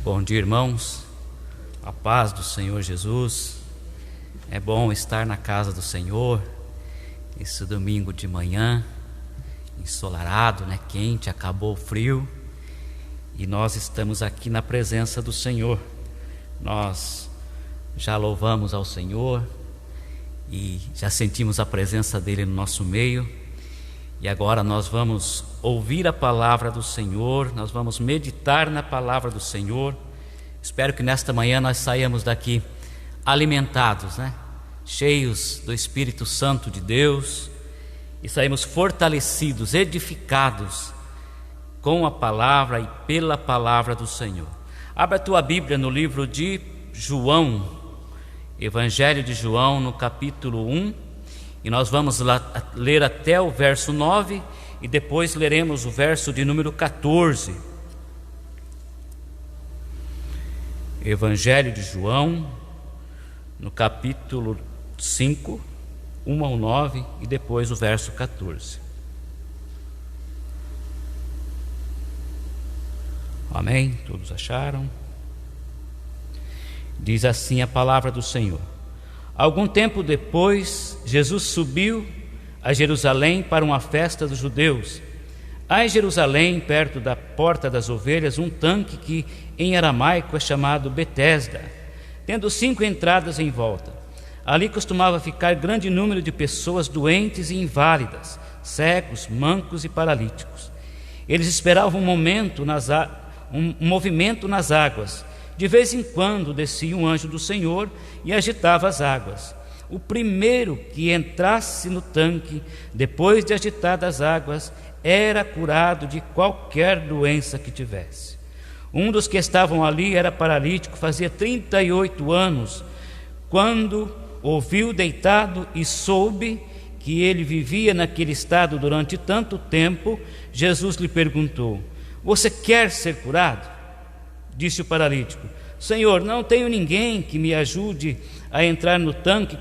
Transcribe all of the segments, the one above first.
Bom dia, irmãos. A paz do Senhor Jesus. É bom estar na casa do Senhor esse domingo de manhã, ensolarado, quente, acabou o frio e nós estamos aqui na presença do Senhor. Nós já louvamos ao Senhor e já sentimos a presença dele no nosso meio, e agora nós vamos ouvir a palavra do Senhor, nós vamos meditar na palavra do Senhor. Espero que nesta manhã nós saiamos daqui alimentados, cheios do Espírito Santo de Deus, e saímos fortalecidos, edificados com a palavra e pela palavra do Senhor. Abra a tua Bíblia no livro de João, Evangelho de João, no capítulo 1, e nós vamos ler até o verso 9 e depois leremos o verso de número 14. Evangelho de João, no capítulo 5, 1 ao 9 e depois o verso 14. Amém? Todos acharam? Diz assim a palavra do Senhor: Algum tempo depois, Jesus subiu a Jerusalém para uma festa dos judeus. Há em Jerusalém, perto da Porta das Ovelhas, um tanque que em aramaico é chamado Betesda, tendo 5 entradas em volta. Ali costumava ficar grande número de pessoas doentes e inválidas, cegos, mancos e paralíticos. Eles esperavam um movimento nas águas. De vez em quando descia um anjo do Senhor e agitava as águas. O primeiro que entrasse no tanque, depois de agitadas as águas, era curado de qualquer doença que tivesse. Um dos que estavam ali era paralítico, fazia 38 anos. Quando o viu deitado e soube que ele vivia naquele estado durante tanto tempo, Jesus lhe perguntou: Você quer ser curado? Disse o paralítico: Senhor, não tenho ninguém que me ajude a entrar no tanque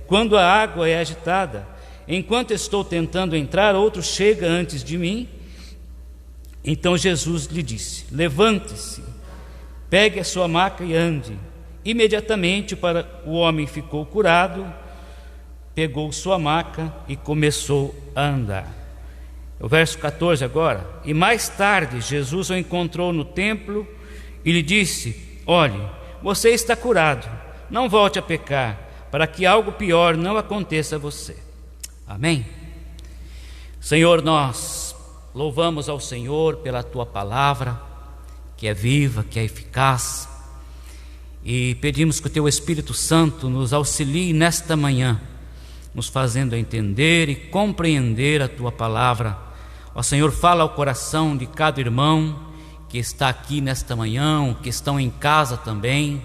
quando a água é agitada. Enquanto estou tentando entrar, outro chega antes de mim. Então Jesus lhe disse: Levante-se, pegue a sua maca e ande. Imediatamente o homem ficou curado, pegou sua maca e começou a andar. O verso 14 agora: E mais tarde Jesus o encontrou no templo e lhe disse: Olhe, você está curado, não volte a pecar, para que algo pior não aconteça a você. Amém? Senhor, nós louvamos ao Senhor pela tua palavra, que é viva, que é eficaz, e pedimos que o teu Espírito Santo nos auxilie nesta manhã, nos fazendo entender e compreender a tua palavra. Ó Senhor, fala ao coração de cada irmão que está aqui nesta manhã, que estão em casa também.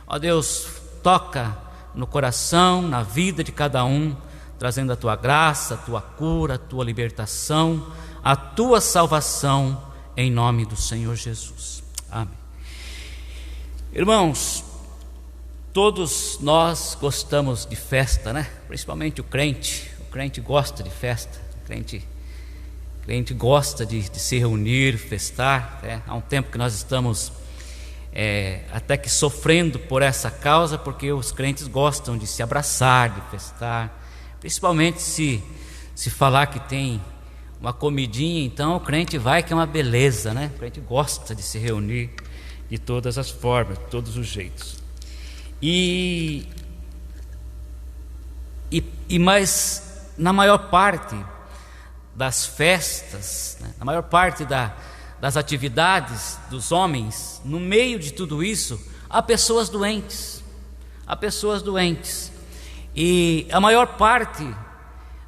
Ó Deus, toca no coração, na vida de cada um, trazendo a tua graça, a tua cura, a tua libertação, a tua salvação, em nome do Senhor Jesus. Amém. Irmãos, todos nós gostamos de festa, Principalmente o crente gosta de festa, o crente gosta de se reunir, festar. Há um tempo que nós estamos até que sofrendo por essa causa, porque os crentes gostam de se abraçar, de festar, principalmente se falar que tem uma comidinha, então o crente vai, que é uma beleza, O crente gosta de se reunir de todas as formas, de todos os jeitos. Mas na maior parte das festas, na maior parte das atividades dos homens, no meio de tudo isso, há pessoas doentes. E a maior parte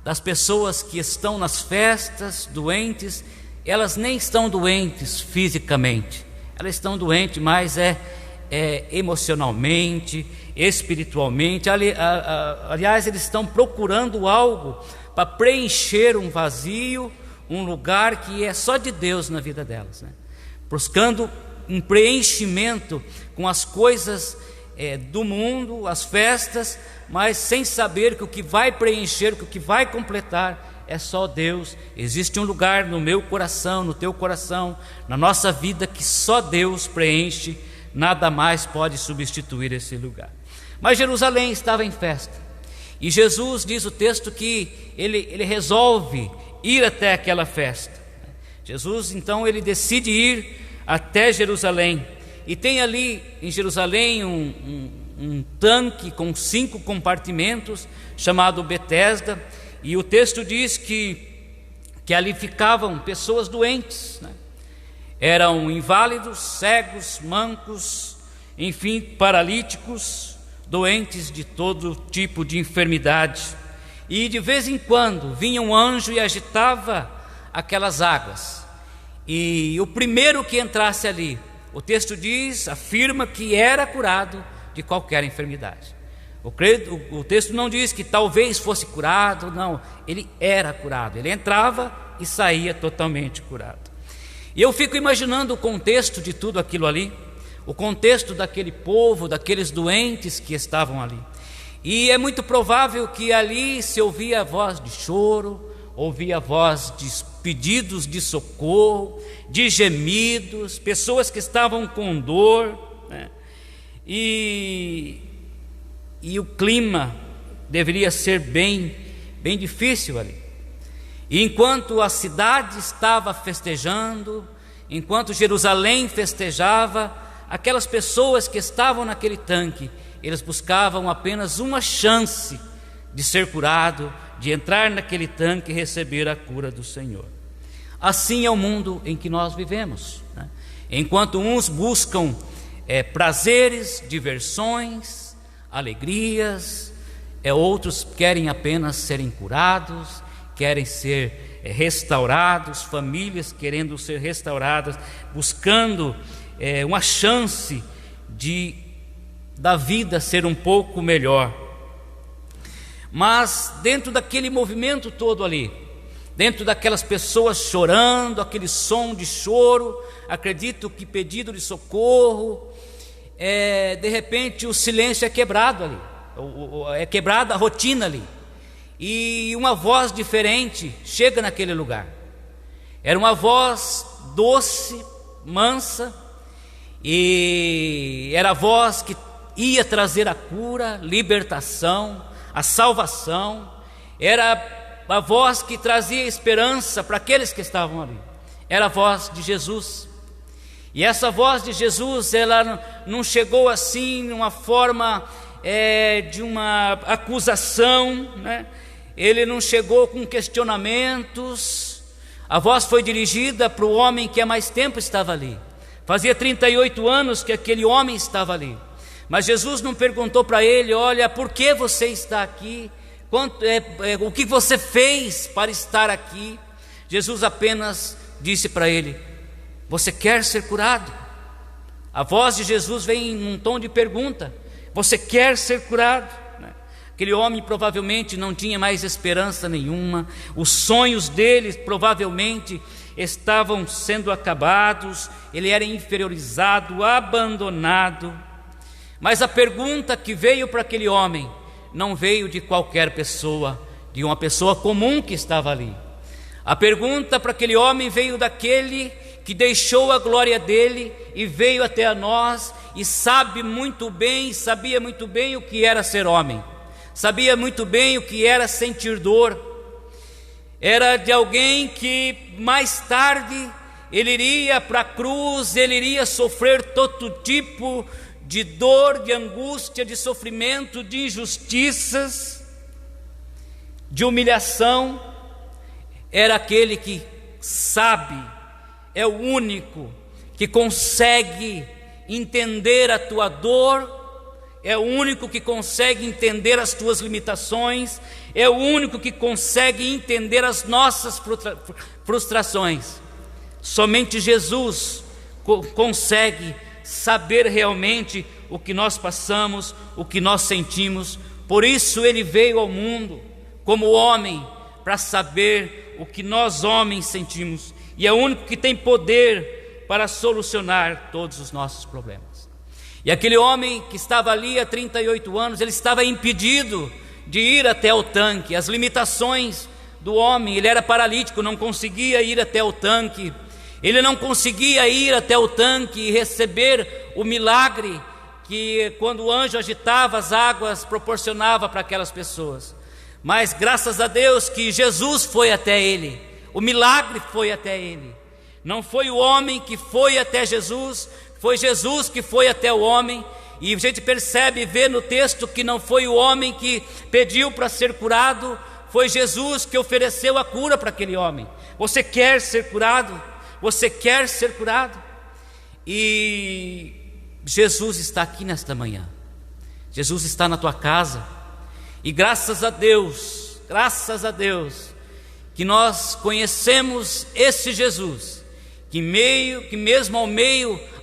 das pessoas que estão nas festas doentes, elas nem estão doentes fisicamente, elas estão doentes, mas emocionalmente, espiritualmente. Aliás, eles estão procurando algo para preencher um vazio, um lugar que é só de Deus na vida delas, buscando um preenchimento com as coisas do mundo, as festas, mas sem saber que o que vai preencher, que o que vai completar é só Deus. Existe um lugar no meu coração, no teu coração, na nossa vida, que só Deus preenche, nada mais pode substituir esse lugar. Mas Jerusalém estava em festa, e Jesus, diz o texto, que ele resolve ir até aquela festa. Jesus, então, ele decide ir até Jerusalém, e tem ali em Jerusalém um tanque com 5 compartimentos, chamado Betesda, e o texto diz que ali ficavam pessoas doentes, né? Eram inválidos, cegos, mancos, enfim, paralíticos, doentes de todo tipo de enfermidade. E de vez em quando vinha um anjo e agitava aquelas águas, e o primeiro que entrasse ali, o texto afirma que era curado de qualquer enfermidade. O texto não diz que talvez fosse curado, não, ele era curado, ele entrava e saía totalmente curado. E eu fico imaginando o contexto de tudo aquilo ali, o contexto daquele povo, daqueles doentes que estavam ali. E é muito provável que ali se ouvia a voz de choro, ouvia a voz de pedidos de socorro, de gemidos, pessoas que estavam com dor, né? E o clima deveria ser bem difícil ali. E enquanto a cidade estava festejando, enquanto Jerusalém festejava, aquelas pessoas que estavam naquele tanque, eles buscavam apenas uma chance de ser curado, de entrar naquele tanque e receber a cura do Senhor. Assim é o mundo em que nós vivemos, né? Enquanto uns buscam prazeres, diversões, alegrias, outros querem apenas serem curados, querem ser restaurados, famílias querendo ser restauradas, buscando uma chance da vida ser um pouco melhor. Mas dentro daquele movimento todo ali, dentro daquelas pessoas chorando, aquele som de choro, acredito que pedido de socorro, de repente o silêncio é quebrado ali, é quebrada a rotina ali, e uma voz diferente chega naquele lugar. Era uma voz doce, mansa, e era a voz que ia trazer a cura, libertação, a salvação. Era a voz que trazia esperança para aqueles que estavam ali. Era a voz de Jesus. E essa voz de Jesus, ela não chegou assim numa forma de uma acusação, né? Ele não chegou com questionamentos. A voz foi dirigida para o homem que há mais tempo estava ali. Fazia 38 anos que aquele homem estava ali. Mas Jesus não perguntou para ele: olha, por que você está aqui? O que você fez para estar aqui? Jesus apenas disse para ele: você quer ser curado? A voz de Jesus vem num tom de pergunta: você quer ser curado? Aquele homem provavelmente não tinha mais esperança nenhuma, os sonhos dele provavelmente estavam sendo acabados, ele era inferiorizado, abandonado. Mas a pergunta que veio para aquele homem não veio de qualquer pessoa, de uma pessoa comum que estava ali. A pergunta para aquele homem veio daquele que deixou a glória dele e veio até a nós e sabia muito bem o que era ser homem, sabia muito bem o que era sentir dor. Era de alguém que mais tarde ele iria para a cruz, ele iria sofrer todo tipo de dor, de angústia, de sofrimento, de injustiças, de humilhação. Era aquele que sabe, é o único que consegue entender a tua dor, é o único que consegue entender as tuas limitações, é o único que consegue entender as nossas frustrações. Somente Jesus consegue saber realmente o que nós passamos, o que nós sentimos. Por isso ele veio ao mundo como homem, para saber o que nós homens sentimos, e é o único que tem poder para solucionar todos os nossos problemas. E aquele homem que estava ali há 38 anos, ele estava impedido de ir até o tanque. As limitações do homem. Ele era paralítico, não conseguia ir até o tanque. Ele não conseguia ir até o tanque e receber o milagre que, quando o anjo agitava as águas, proporcionava para aquelas pessoas. Mas graças a Deus que Jesus foi até ele, o milagre foi até ele. Não foi o homem que foi até Jesus, foi Jesus que foi até o homem. E a gente percebe e vê no texto que não foi o homem que pediu para ser curado, foi Jesus que ofereceu a cura para aquele homem. Você quer ser curado? Você quer ser curado? E Jesus está aqui nesta manhã. Jesus está na tua casa. E graças a Deus, que nós conhecemos esse Jesus, que mesmo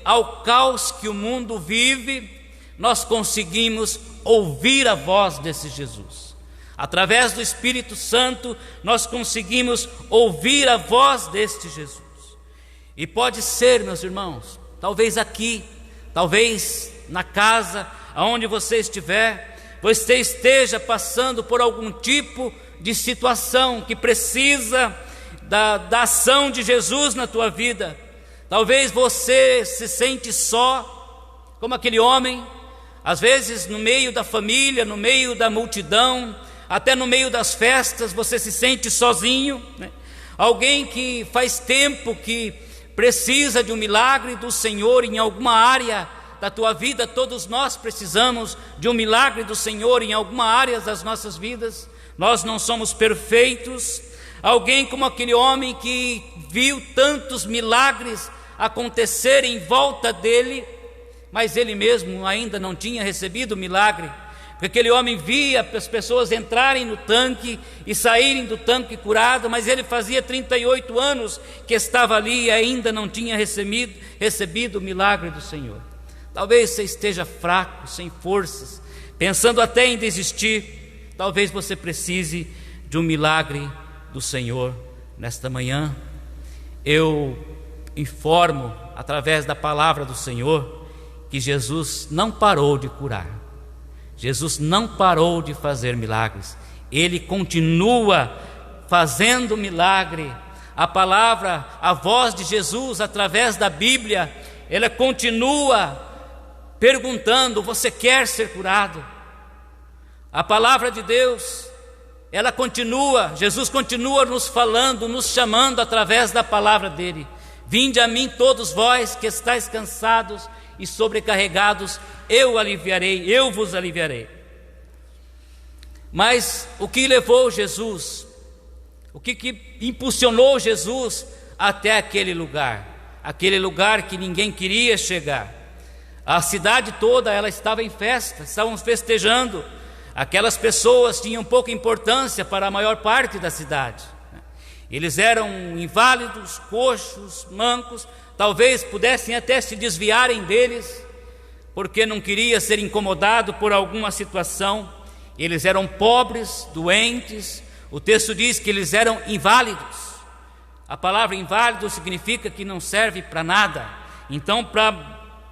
ao caos que o mundo vive, nós conseguimos ouvir a voz desse Jesus. Através do Espírito Santo, nós conseguimos ouvir a voz deste Jesus. E pode ser, meus irmãos, talvez aqui, talvez na casa, aonde você estiver, você esteja passando por algum tipo de situação que precisa da ação de Jesus na tua vida. Talvez você se sente só, como aquele homem, às vezes no meio da família, no meio da multidão, até no meio das festas, você se sente sozinho, né? Alguém que faz tempo que precisa de um milagre do Senhor em alguma área da tua vida. Todos nós precisamos de um milagre do Senhor em alguma área das nossas vidas. Nós não somos perfeitos. Alguém como aquele homem que viu tantos milagres acontecer em volta dele, mas ele mesmo ainda não tinha recebido o milagre. Porque aquele homem via as pessoas entrarem no tanque e saírem do tanque curado, mas ele fazia 38 anos que estava ali e ainda não tinha recebido o milagre do Senhor. Talvez você esteja fraco, sem forças, pensando até em desistir. Talvez você precise de um milagre do Senhor nesta manhã. Eu informo, através da palavra do Senhor, que Jesus não parou de curar. Jesus não parou de fazer milagres. Ele continua fazendo milagre. A palavra, a voz de Jesus através da Bíblia, ela continua perguntando: você quer ser curado? A palavra de Deus, ela continua, Jesus continua nos falando, nos chamando através da palavra dele. Vinde a mim todos vós que estáis cansados e sobrecarregados, eu vos aliviarei. Mas o que levou Jesus, o que impulsionou Jesus até aquele lugar que ninguém queria chegar? A cidade toda, ela estava em festa, estavam festejando. Aquelas pessoas tinham pouca importância para a maior parte da cidade. Eles eram inválidos, coxos, mancos, talvez pudessem até se desviarem deles, porque não queria ser incomodado por alguma situação. Eles eram pobres, doentes. O texto diz que eles eram inválidos. A palavra inválido significa que não serve para nada. Então, para a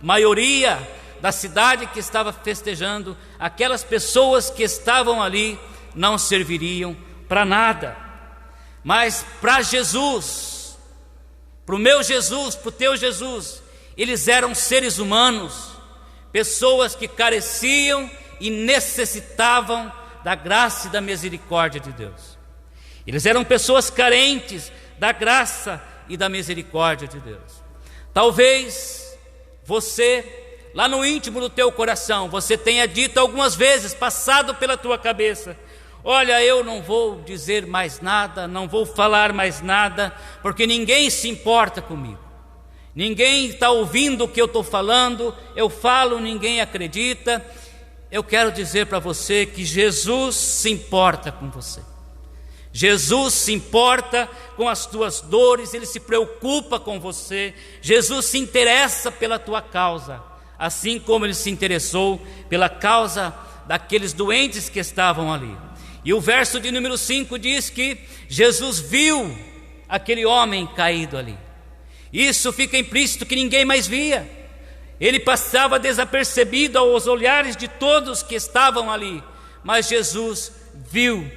maioria da cidade que estava festejando, aquelas pessoas que estavam ali não serviriam para nada. Mas para Jesus, para o meu Jesus, para o teu Jesus, eles eram seres humanos, pessoas que careciam e necessitavam da graça e da misericórdia de Deus. Eles eram pessoas carentes da graça e da misericórdia de Deus. Talvez você, lá no íntimo do teu coração, você tenha dito algumas vezes, passado pela tua cabeça: olha, eu não vou dizer mais nada, não vou falar mais nada, porque ninguém se importa comigo. Ninguém está ouvindo o que eu estou falando, eu falo, ninguém acredita. Eu quero dizer para você que Jesus se importa com você. Jesus se importa com as tuas dores, Ele se preocupa com você. Jesus se interessa pela tua causa, assim como Ele se interessou pela causa daqueles doentes que estavam ali. E o verso de número 5 diz que Jesus viu aquele homem caído ali. Isso fica implícito que ninguém mais via. Ele passava desapercebido aos olhares de todos que estavam ali. Mas Jesus viu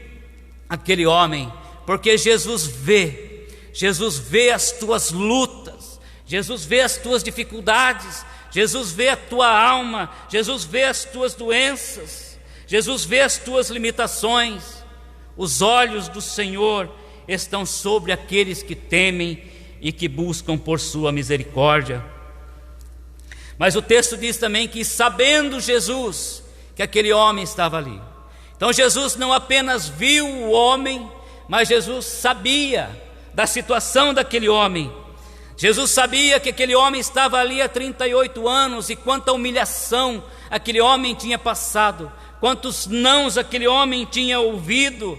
aquele homem, porque Jesus vê as tuas lutas, Jesus vê as tuas dificuldades, Jesus vê a tua alma, Jesus vê as tuas doenças, Jesus vê as tuas limitações. Os olhos do Senhor estão sobre aqueles que temem e que buscam por sua misericórdia. Mas o texto diz também que, sabendo Jesus que aquele homem estava ali, então Jesus não apenas viu o homem, mas Jesus sabia da situação daquele homem. Jesus sabia que aquele homem estava ali há 38 anos e quanta humilhação aquele homem tinha passado, quantos nãos aquele homem tinha ouvido,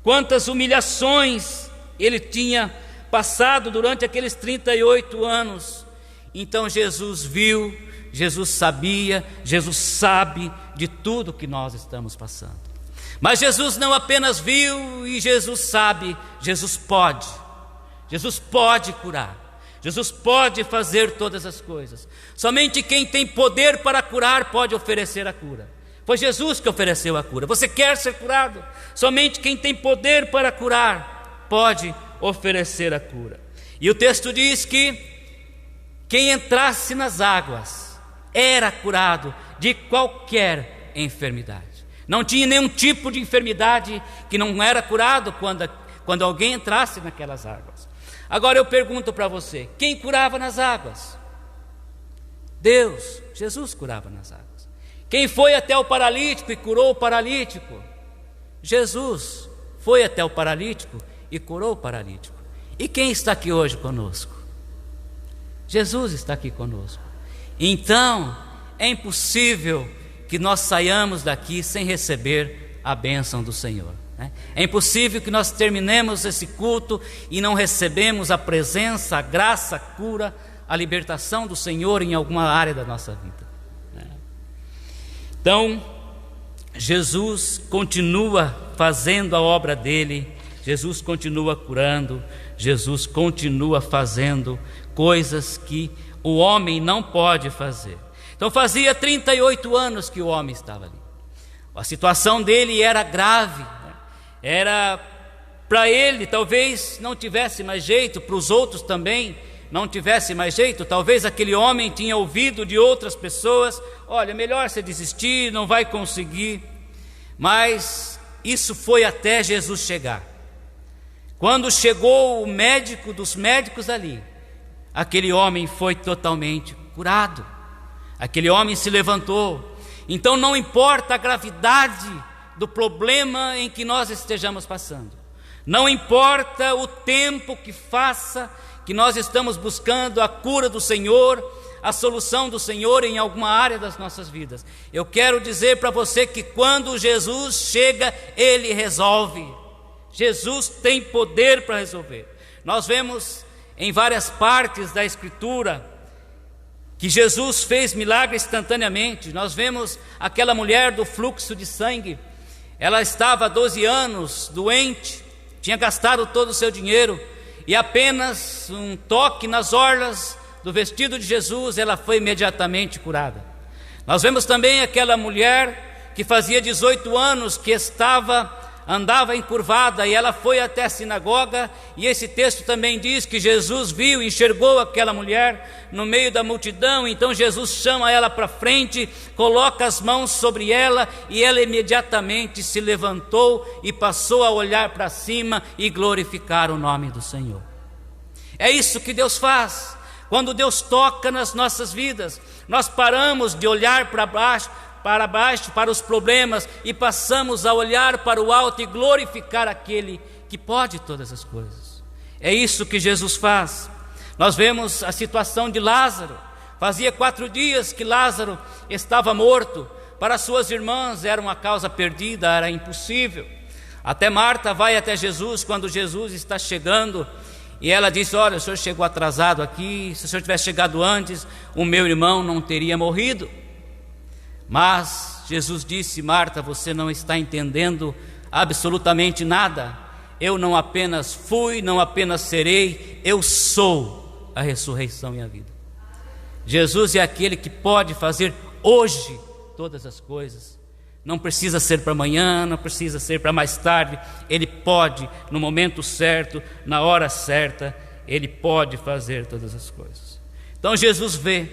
quantas humilhações ele tinha passado durante aqueles 38 anos. Então Jesus viu, Jesus sabia, Jesus sabe de tudo que nós estamos passando. Mas Jesus não apenas viu e Jesus sabe, Jesus pode curar, Jesus pode fazer todas as coisas. Somente quem tem poder para curar pode oferecer a cura. Foi Jesus que ofereceu a cura. Você quer ser curado? Somente quem tem poder para curar pode oferecer a cura. E o texto diz que quem entrasse nas águas era curado de qualquer enfermidade. Não tinha nenhum tipo de enfermidade que não era curado quando alguém entrasse naquelas águas. Agora eu pergunto para você, quem curava nas águas? Deus, Jesus curava nas águas. Quem foi até o paralítico e curou o paralítico? Jesus foi até o paralítico e curou o paralítico. E quem está aqui hoje conosco? Jesus está aqui conosco. Então, é impossível que nós saiamos daqui sem receber a bênção do Senhor. É impossível que nós terminemos esse culto e não recebemos a presença, a graça, a cura, a libertação do Senhor em alguma área da nossa vida. Então, Jesus continua fazendo a obra dele, Jesus continua curando, Jesus continua fazendo coisas que o homem não pode fazer. Então fazia 38 anos que o homem estava ali. A situação dele era grave, era para ele, talvez não tivesse mais jeito, para os outros também não tivesse mais jeito. Talvez aquele homem tinha ouvido de outras pessoas: olha, melhor você desistir, não vai conseguir. Mas isso foi até Jesus chegar. Quando chegou o médico dos médicos ali, aquele homem foi totalmente curado, aquele homem se levantou. Então não importa a gravidade do problema em que nós estejamos passando, não importa o tempo que faça que nós estamos buscando a cura do Senhor, a solução do Senhor em alguma área das nossas vidas, eu quero dizer para você que quando Jesus chega, Ele resolve. Jesus tem poder para resolver. Nós vemos em várias partes da Escritura que Jesus fez milagre instantaneamente. Nós vemos aquela mulher do fluxo de sangue. Ela estava há 12 anos doente, tinha gastado todo o seu dinheiro, e apenas um toque nas orlas do vestido de Jesus, ela foi imediatamente curada. Nós vemos também aquela mulher que fazia 18 anos que andava encurvada, e ela foi até a sinagoga, e esse texto também diz que Jesus viu, enxergou aquela mulher no meio da multidão. Então Jesus chama ela para frente, coloca as mãos sobre ela, e ela imediatamente se levantou e passou a olhar para cima e glorificar o nome do Senhor. É isso que Deus faz. Quando Deus toca nas nossas vidas, nós paramos de olhar para baixo, para os problemas, e passamos a olhar para o alto e glorificar aquele que pode todas as coisas. É isso que Jesus faz. Nós vemos a situação de Lázaro. Fazia 4 dias que Lázaro estava morto. Para suas irmãs era uma causa perdida, era impossível. Até Marta vai até Jesus quando Jesus está chegando, e ela diz: olha, o senhor chegou atrasado aqui, se o senhor tivesse chegado antes, o meu irmão não teria morrido. Mas Jesus disse: Marta, você não está entendendo absolutamente nada. Eu não apenas fui, não apenas serei, eu sou a ressurreição e a vida. Jesus é aquele que pode fazer hoje todas as coisas. Não precisa ser para amanhã, não precisa ser para mais tarde. Ele pode, no momento certo, na hora certa, Ele pode fazer todas as coisas. Então Jesus vê,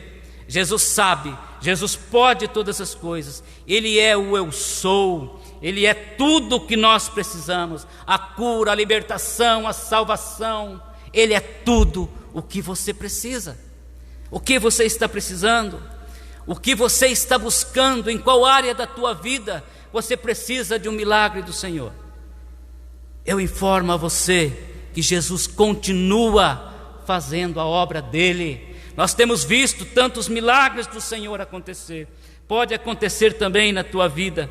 Jesus sabe, Jesus pode todas as coisas. Ele é o eu sou, Ele é tudo o que nós precisamos. A cura, a libertação, a salvação. Ele é tudo o que você precisa. O que você está precisando? O que você está buscando? Em qual área da tua vida você precisa de um milagre do Senhor? Eu informo a você que Jesus continua fazendo a obra dele. Nós temos visto tantos milagres do Senhor acontecer. Pode acontecer também na tua vida,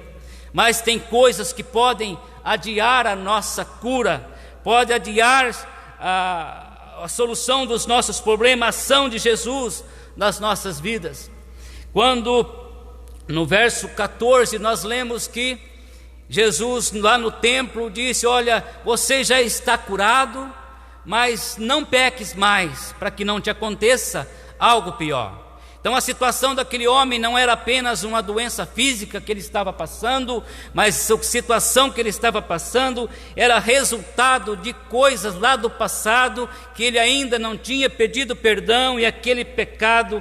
mas tem coisas que podem adiar a nossa cura, pode adiar a solução dos nossos problemas, a ação de Jesus nas nossas vidas. Quando no verso 14 nós lemos que Jesus lá no templo disse: olha, você já está curado, mas não peques mais, para que não te aconteça algo pior. Então a situação daquele homem não era apenas uma doença física que ele estava passando, mas a situação que ele estava passando era resultado de coisas lá do passado, que ele ainda não tinha pedido perdão, e aquele pecado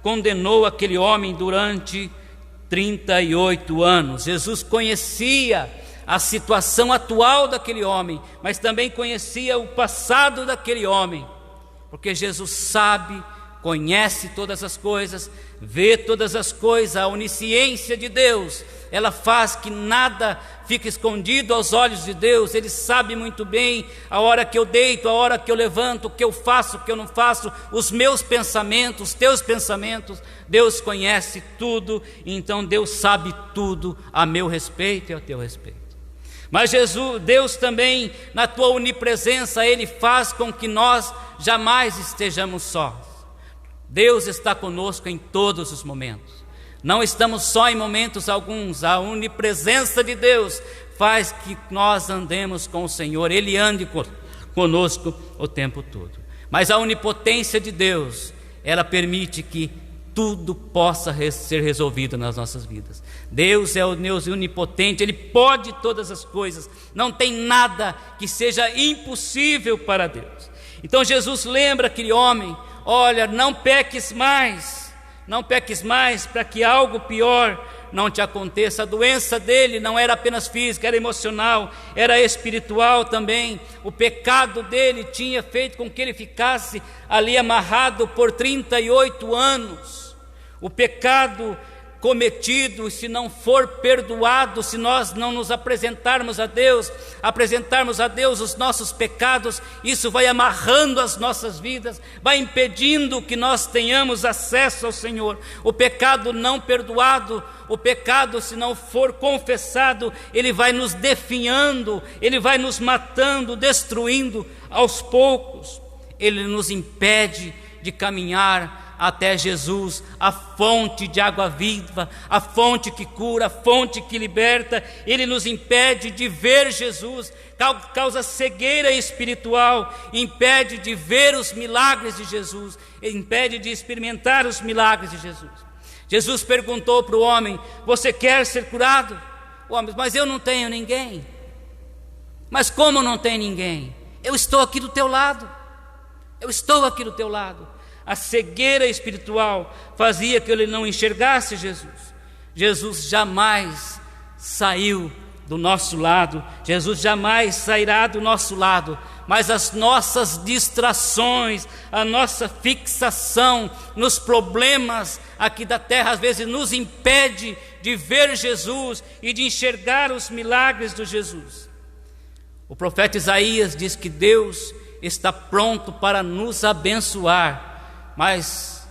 condenou aquele homem durante 38 anos. Jesus conhecia a situação atual daquele homem, mas também conhecia o passado daquele homem, porque Jesus sabe, conhece todas as coisas, vê todas as coisas. A onisciência de Deus, ela faz que nada fique escondido aos olhos de Deus. Ele sabe muito bem a hora que eu deito, a hora que eu levanto, o que eu faço, o que eu não faço, os meus pensamentos, os teus pensamentos. Deus conhece tudo, então Deus sabe tudo a meu respeito e a teu respeito. Mas Deus também, na tua onipresença, Ele faz com que nós jamais estejamos sós. Deus está conosco em todos os momentos. Não estamos só em momentos alguns. A onipresença de Deus faz que nós andemos com o Senhor. Ele ande conosco o tempo todo. Mas a onipotência de Deus, ela permite que tudo possa ser resolvido nas nossas vidas. Deus é o Deus onipotente, Ele pode todas as coisas. Não tem nada que seja impossível para Deus. Então Jesus lembra aquele homem: olha, não peques mais para que algo pior não te aconteça. A doença dele não era apenas física, era emocional, era espiritual também. O pecado dele tinha feito com que ele ficasse ali amarrado por 38 anos. O pecado cometido, se não for perdoado, se nós não nos apresentarmos a Deus os nossos pecados, isso vai amarrando as nossas vidas, vai impedindo que nós tenhamos acesso ao Senhor. O pecado não perdoado, o pecado, se não for confessado, ele vai nos definhando, ele vai nos matando, destruindo aos poucos. Ele nos impede de caminhar até Jesus, a fonte de água viva, a fonte que cura, a fonte que liberta. Ele nos impede de ver Jesus, causa cegueira espiritual, impede de ver os milagres de Jesus, impede de experimentar os milagres de Jesus. Jesus perguntou para o homem: você quer ser curado? O homem: mas eu não tenho ninguém. Mas como não tem ninguém? Eu estou aqui do teu lado. Eu estou aqui do teu lado. A cegueira espiritual fazia que ele não enxergasse Jesus. Jesus jamais saiu do nosso lado, Jesus jamais sairá do nosso lado, mas as nossas distrações, a nossa fixação nos problemas aqui da terra, às vezes nos impede de ver Jesus e de enxergar os milagres de Jesus. O profeta Isaías diz que Deus está pronto para nos abençoar, mas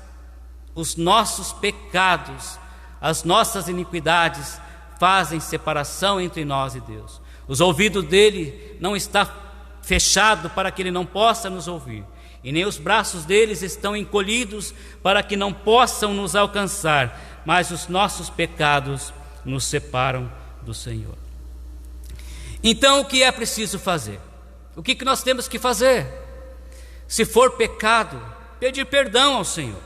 os nossos pecados, as nossas iniquidades fazem separação entre nós e Deus. Os ouvidos dele não estão fechados para que ele não possa nos ouvir, e nem os braços deles estão encolhidos para que não possam nos alcançar, mas os nossos pecados nos separam do Senhor. Então o que é preciso fazer? O que nós temos que fazer? Se for pecado, pedir perdão ao Senhor.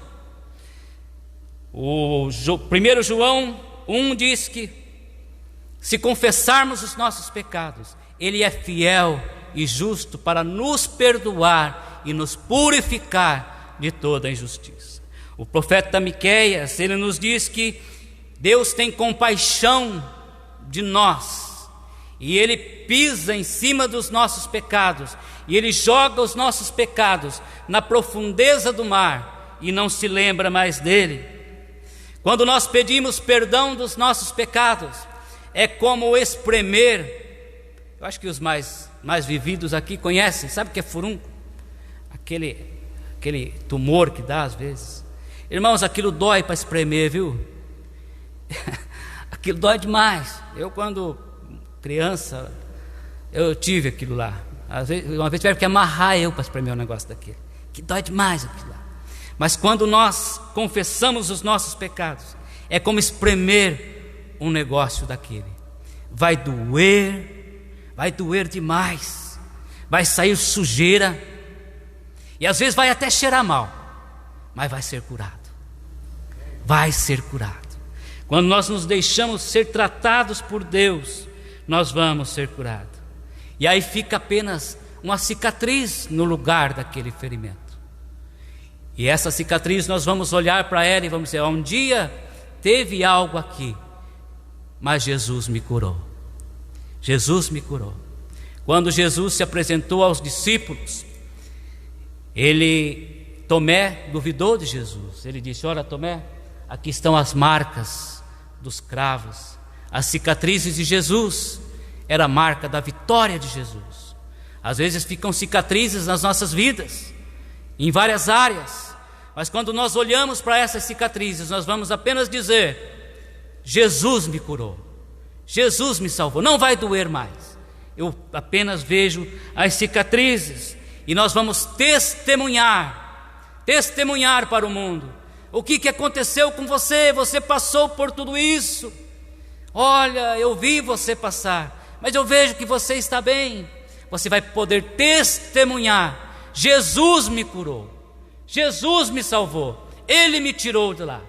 O 1 João 1 diz que se confessarmos os nossos pecados, Ele é fiel e justo para nos perdoar e nos purificar de toda injustiça. O profeta Miqueias, ele nos diz que Deus tem compaixão de nós, e Ele pisa em cima dos nossos pecados, e Ele joga os nossos pecados na profundeza do mar, e não se lembra mais dele. Quando nós pedimos perdão dos nossos pecados, é como espremer, eu acho que os mais vividos aqui conhecem, sabe o que é furúnculo? Aquele tumor que dá às vezes. Irmãos, aquilo dói para espremer, viu? Aquilo dói demais. Eu, quando criança, eu tive aquilo lá. Uma vez tiveram que amarrar eu para espremer um negócio daquele, que dói demais aquilo lá. Mas quando nós confessamos os nossos pecados, é como espremer um negócio daquele. Vai doer demais, vai sair sujeira, e às vezes vai até cheirar mal, mas vai ser curado. Vai ser curado. Quando nós nos deixamos ser tratados por Deus, nós vamos ser curados. E aí fica apenas uma cicatriz no lugar daquele ferimento. E essa cicatriz nós vamos olhar para ela e vamos dizer: um dia teve algo aqui, mas Jesus me curou. Jesus me curou. Quando Jesus se apresentou aos discípulos, Tomé duvidou de Jesus. Ele disse: olha, Tomé, aqui estão as marcas dos cravos, as cicatrizes de Jesus. Era a marca da vitória de Jesus. Às vezes ficam cicatrizes nas nossas vidas, em várias áreas, mas quando nós olhamos para essas cicatrizes, nós vamos apenas dizer: Jesus me curou, Jesus me salvou, não vai doer mais. Eu apenas vejo as cicatrizes, e nós vamos testemunhar para o mundo o que aconteceu com você. Você passou por tudo isso. Olha, eu vi você passar, mas eu vejo que você está bem. Você vai poder testemunhar: Jesus me curou, Jesus me salvou, Ele me tirou de lá,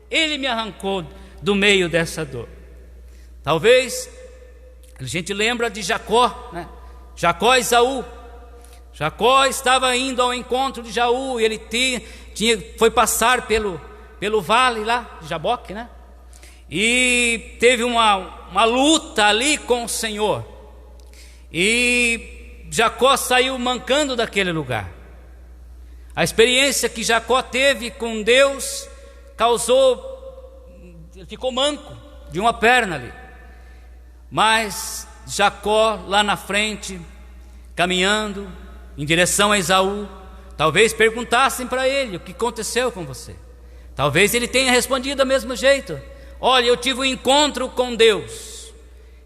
Ele me arrancou do meio dessa dor. Talvez a gente lembra de Jacó, né? Jacó e Esaú. Jacó estava indo ao encontro de Esaú, e ele foi passar pelo vale lá de Jaboque, né? E teve uma luta ali com o Senhor, e Jacó saiu mancando daquele lugar. A experiência que Jacó teve com Deus ele ficou manco de uma perna ali. Mas Jacó lá na frente, caminhando em direção a Esaú, talvez perguntassem para ele: o que aconteceu com você? Talvez ele tenha respondido do mesmo jeito: olha, eu tive um encontro com Deus,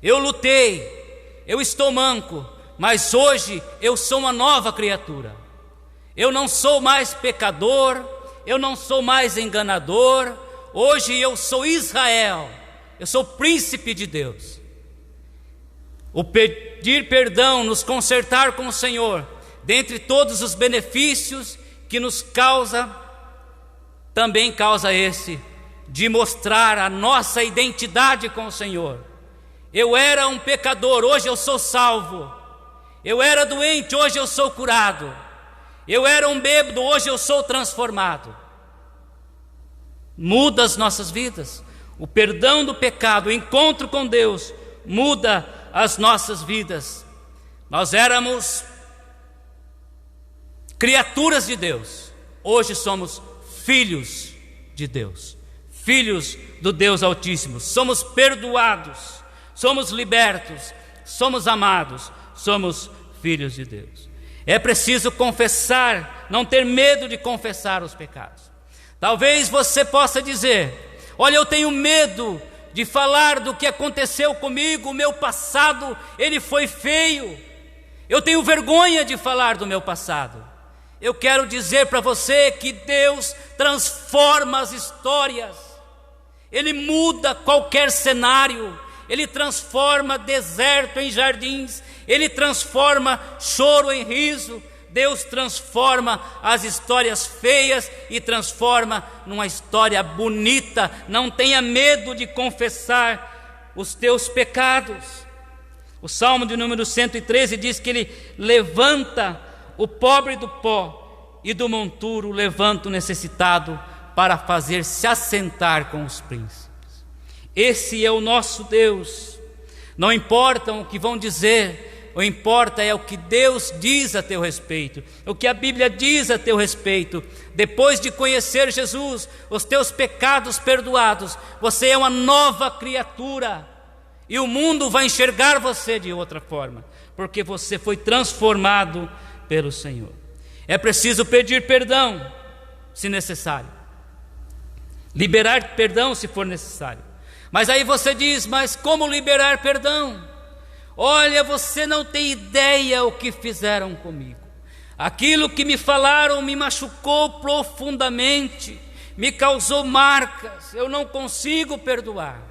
eu lutei, eu estou manco, mas hoje eu sou uma nova criatura. Eu não sou mais pecador, eu não sou mais enganador. Hoje eu sou Israel, eu sou príncipe de Deus. O pedir perdão, nos consertar com o Senhor, dentre todos os benefícios que nos causa, também causa esse de mostrar a nossa identidade com o Senhor. Eu era um pecador, hoje eu sou salvo. Eu era doente, hoje eu sou curado. Eu era um bêbado, hoje eu sou transformado. Muda as nossas vidas. O perdão do pecado, o encontro com Deus, muda as nossas vidas. Nós éramos criaturas de Deus, hoje somos filhos de Deus, filhos do Deus Altíssimo. Somos perdoados, somos libertos, somos amados, somos filhos de Deus. É preciso confessar, não ter medo de confessar os pecados. Talvez você possa dizer: olha, eu tenho medo de falar do que aconteceu comigo, o meu passado, ele foi feio. Eu tenho vergonha de falar do meu passado. Eu quero dizer para você que Deus transforma as histórias. Ele muda qualquer cenário. Ele transforma deserto em jardins. Ele transforma choro em riso. Deus transforma as histórias feias e transforma numa história bonita. Não tenha medo de confessar os teus pecados. O Salmo de número 113 diz que Ele levanta o pobre do pó e do monturo levanta o necessitado para fazer se assentar com os príncipes. Esse é o nosso Deus. Não importa o que vão dizer, o importa é o que Deus diz a teu respeito, o que a Bíblia diz a teu respeito. Depois de conhecer Jesus, os teus pecados perdoados, você é uma nova criatura, e o mundo vai enxergar você de outra forma, porque você foi transformado pelo Senhor. É preciso pedir perdão, se necessário, liberar perdão se for necessário. Mas aí você diz: mas como liberar perdão? Olha, você não tem ideia o que fizeram comigo. Aquilo que me falaram me machucou profundamente, me causou marcas, eu não consigo perdoar.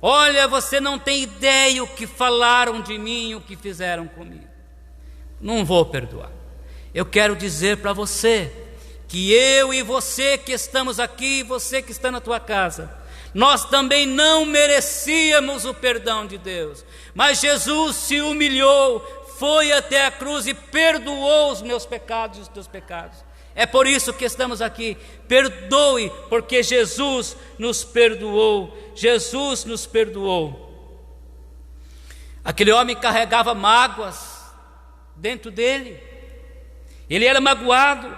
Olha, você não tem ideia o que falaram de mim, o que fizeram comigo. Não vou perdoar. Eu quero dizer para você que eu e você que estamos aqui, você que está na tua casa, nós também não merecíamos o perdão de Deus, mas Jesus se humilhou, foi até a cruz e perdoou os meus pecados e os teus pecados. É por isso que estamos aqui. Perdoe, porque Jesus nos perdoou. Jesus nos perdoou. Aquele homem carregava mágoas dentro dele. Ele era magoado.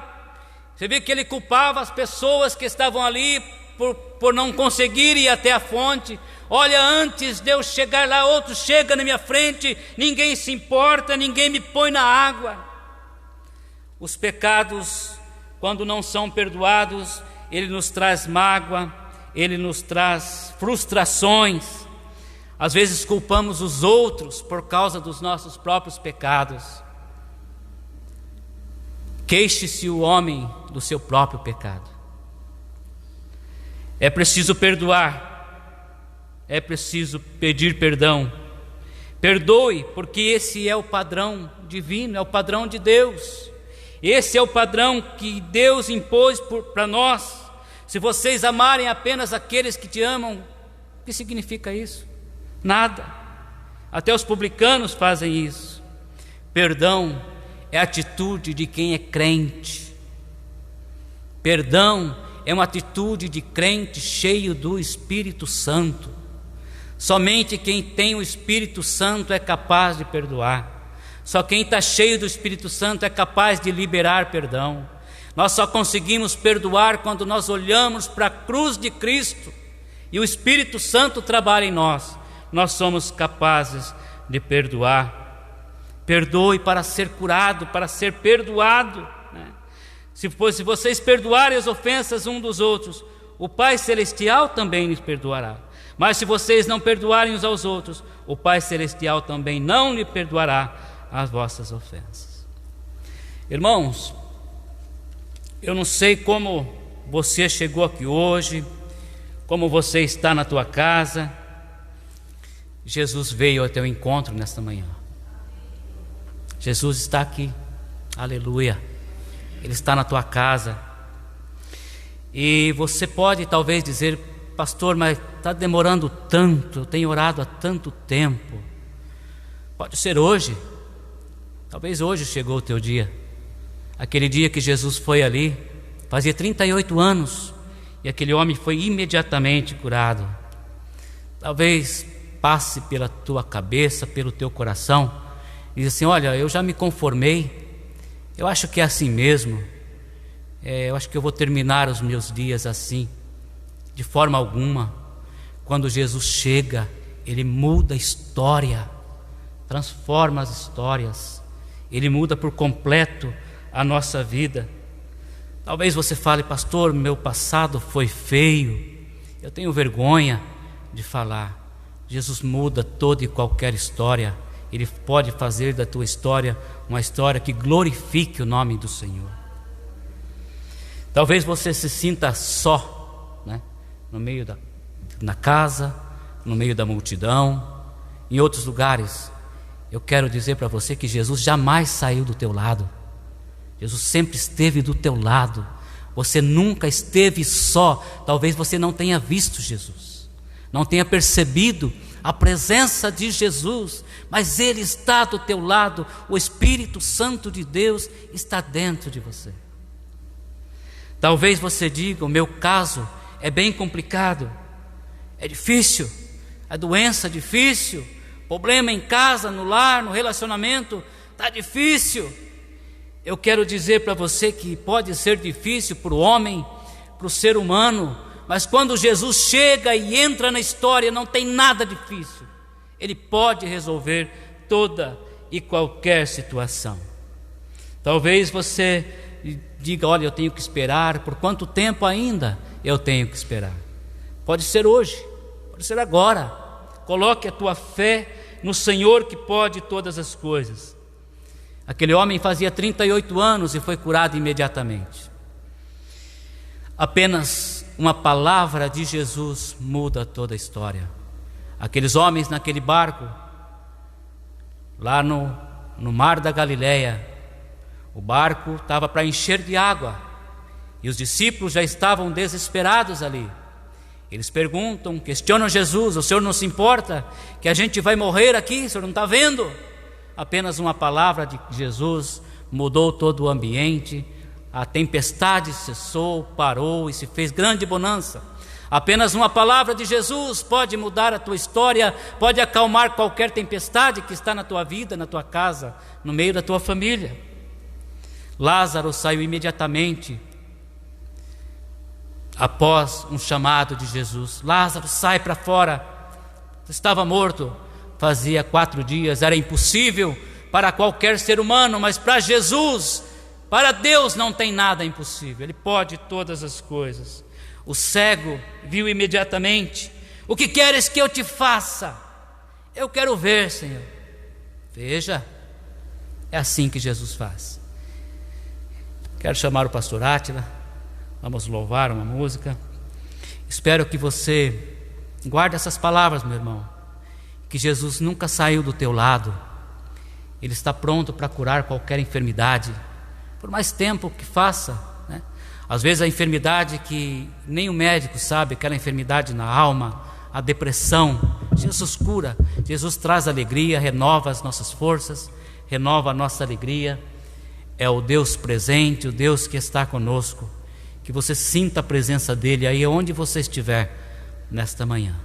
Você vê que ele culpava as pessoas que estavam ali por não conseguir ir até a fonte. Olha, antes de eu chegar lá, outro chega na minha frente, ninguém se importa, ninguém me põe na água. Os pecados, quando não são perdoados, ele nos traz mágoa, ele nos traz frustrações. Às vezes culpamos os outros por causa dos nossos próprios pecados. Queixe-se o homem do seu próprio pecado. É preciso perdoar, é preciso pedir perdão. Perdoe, porque esse é o padrão divino, é o padrão de Deus. Esse é o padrão que Deus impôs para nós. Se vocês amarem apenas aqueles que te amam, o que significa isso? Nada. Até os publicanos fazem isso. Perdão é a atitude de quem é crente. Perdão é uma atitude de crente cheio do Espírito Santo. Somente quem tem o Espírito Santo é capaz de perdoar. Só quem está cheio do Espírito Santo é capaz de liberar perdão. Nós só conseguimos perdoar quando nós olhamos para a cruz de Cristo e o Espírito Santo trabalha em nós. Nós somos capazes de perdoar. Perdoe para ser curado, para ser perdoado, né? Se vocês perdoarem as ofensas uns dos outros, o Pai Celestial também lhes perdoará. Mas se vocês não perdoarem uns aos outros, o Pai Celestial também não lhe perdoará as vossas ofensas. Irmãos, eu não sei como você chegou aqui hoje, como você está na tua casa. Jesus veio ao teu encontro nesta manhã. Jesus está aqui, aleluia. Ele está na tua casa. E você pode talvez dizer: pastor, mas está demorando tanto, eu tenho orado há tanto tempo. Pode ser hoje, talvez hoje chegou o teu dia. Aquele dia que Jesus foi ali, fazia 38 anos, e aquele homem foi imediatamente curado. Talvez passe pela tua cabeça, pelo teu coração, e diz assim: olha, eu já me conformei, eu acho que é assim mesmo, eu acho que eu vou terminar os meus dias assim. De forma alguma. Quando Jesus chega, Ele muda a história, transforma as histórias, Ele muda por completo a nossa vida. Talvez você fale: pastor, meu passado foi feio, eu tenho vergonha de falar. Jesus muda toda e qualquer história. Ele pode fazer da tua história uma história que glorifique o nome do Senhor. Talvez você se sinta só, né? No meio na casa, no meio da multidão, em outros lugares. Eu quero dizer para você que Jesus jamais saiu do teu lado. Jesus sempre esteve do teu lado. Você nunca esteve só. Talvez você não tenha visto Jesus, não tenha percebido a presença de Jesus, mas Ele está do teu lado, o Espírito Santo de Deus está dentro de você. Talvez você diga: o meu caso é bem complicado, é difícil, a doença é difícil, problema em casa, no lar, no relacionamento, está difícil. Eu quero dizer para você que pode ser difícil para o homem, para o ser humano, mas quando Jesus chega e entra na história, não tem nada difícil. Ele pode resolver toda e qualquer situação. Talvez você diga: olha, eu tenho que esperar. Por quanto tempo ainda eu tenho que esperar? Pode ser hoje, pode ser agora. Coloque a tua fé no Senhor que pode todas as coisas. Aquele homem fazia 38 anos e foi curado imediatamente. Apenas uma palavra de Jesus muda toda a história. Aqueles homens naquele barco, lá no mar da Galileia, o barco estava para encher de água e os discípulos já estavam desesperados ali. Eles perguntam, questionam Jesus: o Senhor não se importa que a gente vai morrer aqui? O Senhor não está vendo? Apenas uma palavra de Jesus mudou todo o ambiente. A tempestade cessou, parou e se fez grande bonança. Apenas uma palavra de Jesus pode mudar a tua história, pode acalmar qualquer tempestade que está na tua vida, na tua casa, no meio da tua família. Lázaro saiu imediatamente após um chamado de Jesus. Lázaro, sai para fora. Estava morto, fazia 4 dias, era impossível para qualquer ser humano, mas para Jesus, para Deus não tem nada impossível. Ele pode todas as coisas. O cego viu imediatamente. O que queres que eu te faça? Eu quero ver, Senhor. Veja, é assim que Jesus faz. Quero chamar o pastor Átila. Vamos louvar uma música. Espero que você guarde essas palavras, meu irmão. Que Jesus nunca saiu do teu lado. Ele está pronto para curar qualquer enfermidade, por mais tempo que faça, né? Às vezes a enfermidade que nem o médico sabe, aquela enfermidade na alma, a depressão, Jesus cura. Jesus traz alegria, renova as nossas forças, renova a nossa alegria. É o Deus presente, o Deus que está conosco. Que você sinta a presença dele aí onde você estiver nesta manhã.